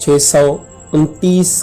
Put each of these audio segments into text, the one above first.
629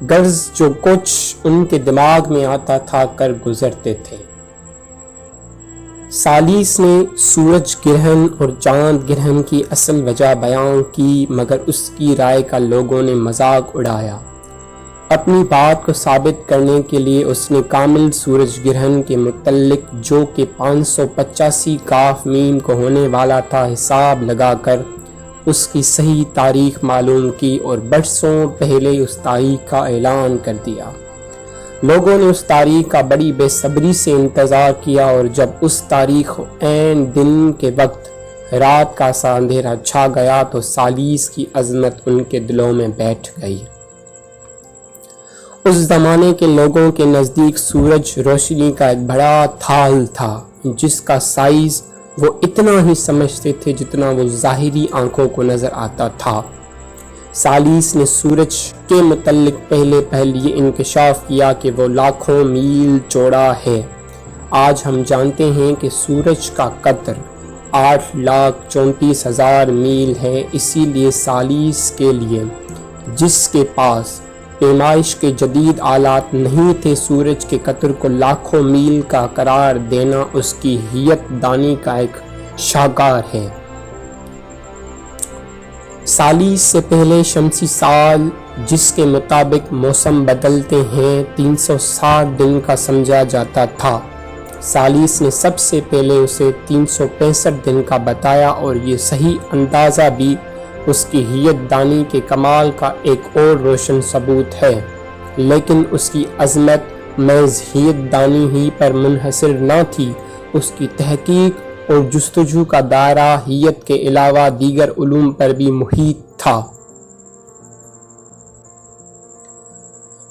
غرض جو کچھ ان کے دماغ میں آتا تھا کر گزرتے تھے۔ سالیس نے سورج گرہن اور چاند گرہن کی اصل وجہ بیان کی، مگر اس کی رائے کا لوگوں نے مذاق اڑایا۔ اپنی بات کو ثابت کرنے کے لیے اس نے کامل سورج گرہن کے متعلق جو کہ 585 کاف میم کو ہونے والا تھا حساب لگا کر اس کی صحیح تاریخ معلوم کی اور برسوں پہلے اس تاریخ کا اعلان کر دیا۔ لوگوں نے اس تاریخ کا بڑی بے صبری سے انتظار کیا، اور جب اس تاریخ عین دن کے وقت رات کا سا اندھیرا چھا گیا تو سالیس کی عظمت ان کے دلوں میں بیٹھ گئی۔ اس زمانے کے لوگوں کے نزدیک سورج روشنی کا ایک بڑا تھال تھا جس کا سائز وہ اتنا ہی سمجھتے تھے جتنا وہ ظاہری آنکھوں کو نظر آتا تھا۔ سالیس نے سورج کے متعلق پہلے یہ انکشاف کیا کہ وہ لاکھوں میل چوڑا ہے۔ آج ہم جانتے ہیں کہ سورج کا قطر 8,34,000 میل ہے، اسی لیے سالیس کے لیے جس کے پاس پیمائش کے جدید آلات نہیں تھے، سورج کے قطر کو لاکھوں میل کا قرار دینا اس کی حیت دانی کا ایک شاہکار ہے۔ سالیس سے پہلے شمسی سال جس کے مطابق موسم بدلتے ہیں 360 دن کا سمجھا جاتا تھا، سالیس نے سب سے پہلے اسے 365 دن کا بتایا، اور یہ صحیح اندازہ بھی اس کی حیت دانی کے کمال کا ایک اور روشن ثبوت ہے۔ لیکن اس کی عظمت محض حیت دانی ہی پر منحصر نہ تھی، اس کی تحقیق اور جستجو کا دائرہ حیت کے علاوہ دیگر علوم پر بھی محیط تھا۔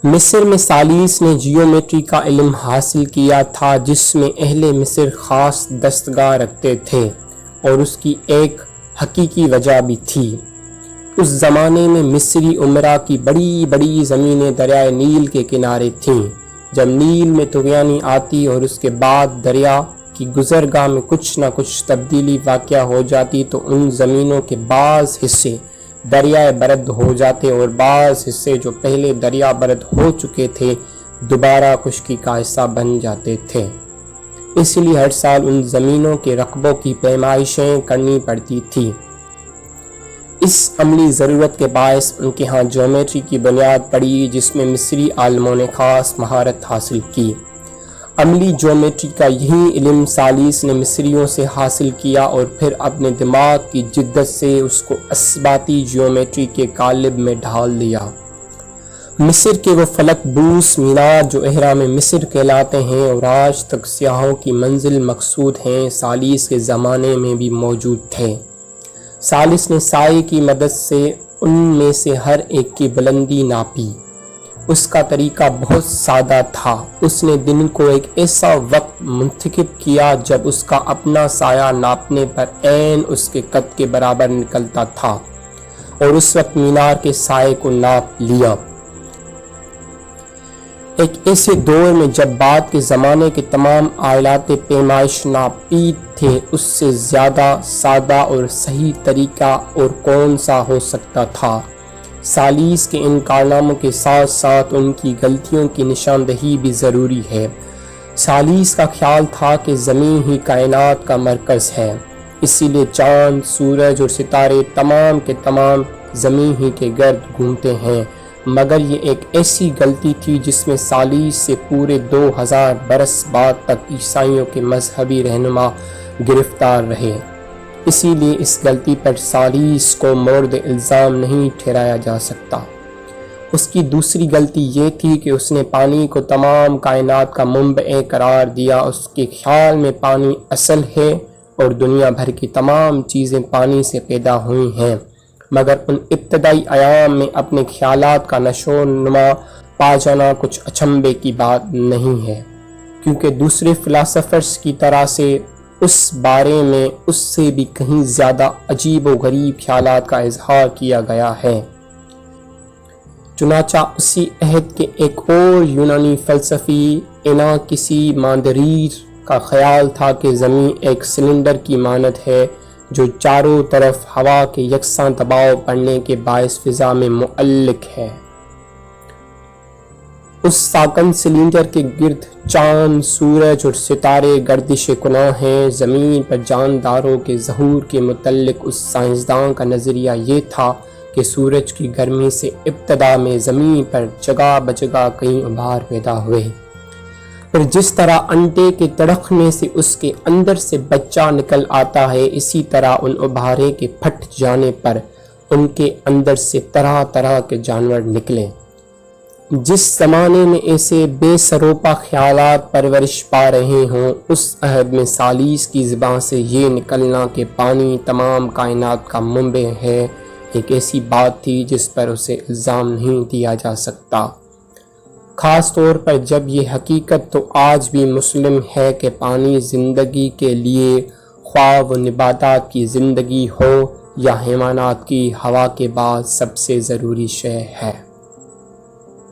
مصر میں سالیس نے جیومیٹری کا علم حاصل کیا تھا جس میں اہل مصر خاص دستگاہ رکھتے تھے، اور اس کی ایک حقیقی وجہ بھی تھی۔ اس زمانے میں مصری امراء کی بڑی بڑی زمینیں دریائے نیل کے کنارے تھیں۔ جب نیل میں طغیانی آتی اور اس کے بعد دریا کی گزرگاہ میں کچھ نہ کچھ تبدیلی واقع ہو جاتی تو ان زمینوں کے بعض حصے دریائے برد ہو جاتے، اور بعض حصے جو پہلے دریا برد ہو چکے تھے دوبارہ خشکی کا حصہ بن جاتے تھے۔ اس لیے ہر سال ان زمینوں کے رقبوں کی پیمائشیں کرنی پڑتی تھی۔ اس عملی ضرورت کے باعث ان کے ہاں جیومیٹری کی بنیاد پڑی جس میں مصری عالموں نے خاص مہارت حاصل کی۔ عملی جیومیٹری کا یہی علم سالیس نے مصریوں سے حاصل کیا اور پھر اپنے دماغ کی جدت سے اس کو اثباتی جیومیٹری کے قالب میں ڈھال دیا۔ مصر کے وہ فلک بوس مینار جو اہرام مصر کہلاتے ہیں اور آج تک سیاحوں کی منزل مقصود ہیں، سالیس کے زمانے میں بھی موجود تھے۔ سالیس نے سائے کی مدد سے ان میں سے ہر ایک کی بلندی ناپی۔ اس کا طریقہ بہت سادہ تھا۔ اس نے دن کو ایک ایسا وقت منتخب کیا جب اس کا اپنا سایہ ناپنے پر عین اس کے قد کے برابر نکلتا تھا، اور اس وقت مینار کے سائے کو ناپ لیا۔ ایک ایسے دور میں جب بعد کے زمانے کے تمام آلات پیمائش ناپید تھے، اس سے زیادہ سادہ اور صحیح طریقہ اور کون سا ہو سکتا تھا۔ سالیس کے ان کارناموں کے ساتھ ساتھ ان کی غلطیوں کی نشاندہی بھی ضروری ہے۔ سالیس کا خیال تھا کہ زمین ہی کائنات کا مرکز ہے، اسی لیے چاند، سورج اور ستارے تمام کے تمام زمین ہی کے گرد گھومتے ہیں، مگر یہ ایک ایسی غلطی تھی جس میں سالیس سے پورے 2000 برس بعد تک عیسائیوں کے مذہبی رہنما گرفتار رہے۔ اسی لیے اس غلطی پر سالیس کو مورد الزام نہیں ٹھہرایا جا سکتا۔ اس کی دوسری غلطی یہ تھی کہ اس نے پانی کو تمام کائنات کا منبع قرار دیا۔ اس کے خیال میں پانی اصل ہے اور دنیا بھر کی تمام چیزیں پانی سے پیدا ہوئی ہیں، مگر ان ابتدائی ایام میں اپنے خیالات کا نشو و نما پا جانا کچھ اچنبھے کی بات نہیں ہے، کیونکہ دوسرے فلاسفرز کی طرح سے اس بارے میں اس سے بھی کہیں زیادہ عجیب و غریب خیالات کا اظہار کیا گیا ہے۔ چنانچہ اسی عہد کے ایک اور یونانی فلسفی اناکسی ماندریر کا خیال تھا کہ زمین ایک سلنڈر کی مانند ہے جو چاروں طرف ہوا کے یکساں دباؤ پڑنے کے باعث فضا میں معلق ہے۔ اس ساکن سلنڈر کے گرد چاند، سورج اور ستارے گردش کناں ہیں۔ زمین پر جانداروں کے ظہور کے متعلق اس سائنسداں کا نظریہ یہ تھا کہ سورج کی گرمی سے ابتدا میں زمین پر جگہ بجگہ کئی ابھار پیدا ہوئے، پھر جس طرح انڈے کے تڑکنے سے اس کے اندر سے بچہ نکل آتا ہے، اسی طرح ان ابھارے کے پھٹ جانے پر ان کے اندر سے طرح طرح کے جانور نکلے۔ جس زمانے میں ایسے بے سروپا خیالات پرورش پا رہے ہوں، اس عہد میں ثالث کی زبان سے یہ نکلنا کہ پانی تمام کائنات کا منبع ہے، ایک ایسی بات تھی جس پر اسے الزام نہیں دیا جا سکتا، خاص طور پر جب یہ حقیقت تو آج بھی مسلم ہے کہ پانی زندگی کے لیے، خواہ وہ نباتات کی زندگی ہو یا حیوانات کی، ہوا کے بعد سب سے ضروری شے ہے۔